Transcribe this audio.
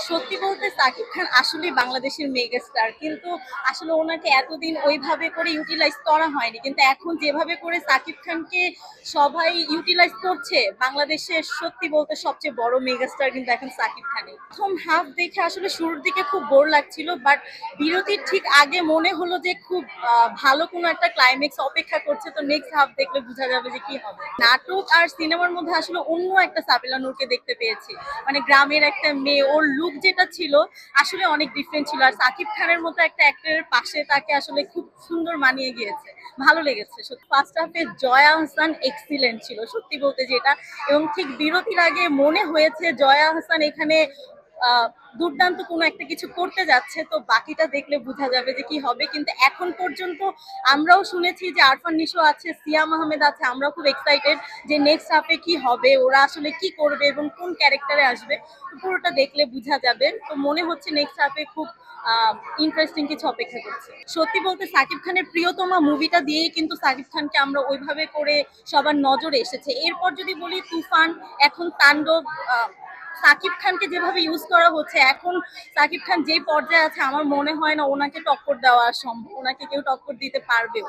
সত্যি বলতে সাকিব খান আসলেই বাংলাদেশের মেগাস্টার, কিন্তু আসলে ওনাকে এতদিন ওইভাবে করে ইউটিলাইজ করা হয়নি। কিন্তু এখন যেভাবে করে সাকিব খানকে সবাই ইউটিলাইজ করছে, বাংলাদেশের সত্যি বলতে সবচেয়ে বড় মেগাস্টার কিন্তু এখন সাকিব খানই। প্রথম হাফ দেখে আসলে শুরুর দিকে খুব বোর লাগছিল, বাট বিরতির ঠিক আগে মনে হলো যে খুব ভালো কোনো একটা ক্লাইম্যাক্স অপেক্ষা করছে। তো নেক্সট হাফ দেখলে বোঝা যাবে যে কি হবে। নাটক আর সিনেমার মধ্যে আসলে অন্য একটা সাবিলা নূরকে দেখতে পেয়েছি। মানে গ্রামের একটা মেয়ে, ওর লুক যেটা ছিল আসলে অনেক ডিফারেন্ট ছিল। আর সাকিব খানের মতো একটা অ্যাক্টরের পাশে তাকে আসলে খুব সুন্দর মানিয়ে গিয়েছে, ভালো লেগেছে। ফার্স্ট হাফে জয়া আহসান এক্সিলেন্ট ছিল সত্যি বলতে যেটা, এবং ঠিক বিরতির আগে মনে হয়েছে জয়া আহসান এখানে আহ দুর্দান্ত কোনো একটা কিছু করতে যাচ্ছে। তো বাকিটা দেখলে বোঝা যাবে যে কি হবে। কিন্তু এখন পর্যন্ত আমরাও শুনেছি যে আরফান নিশো আছে, সিয়াম আহমেদ আছে, আমরা খুব এক্সাইটেড যে নেক্সট হাফে কি হবে, ওরা আসলে কি করবে এবং কোন ক্যারেক্টারে আসবে। তো পুরোটা দেখলে বোঝা যাবে। তো মনে হচ্ছে নেক্সট হাফে খুব ইন্টারেস্টিং কিছু অপেক্ষা করছে। সত্যি বলতে সাকিব খানের প্রিয়তমা মুভিটা দিয়েই কিন্তু সাকিব খানকে আমরা ওইভাবে করে সবার নজরে এসেছে। এরপর যদি বলি তুফান, এখন তাণ্ডব, সাকিব খানকে যেভাবে ইউজ করা হচ্ছে এখন, সাকিব খান যেই পর্যায়ে আছে আমার মনে হয় না ওনাকে টক্কর দেওয়া সম্ভব, ওনাকে কেউ টক্কর দিতে পারবেও।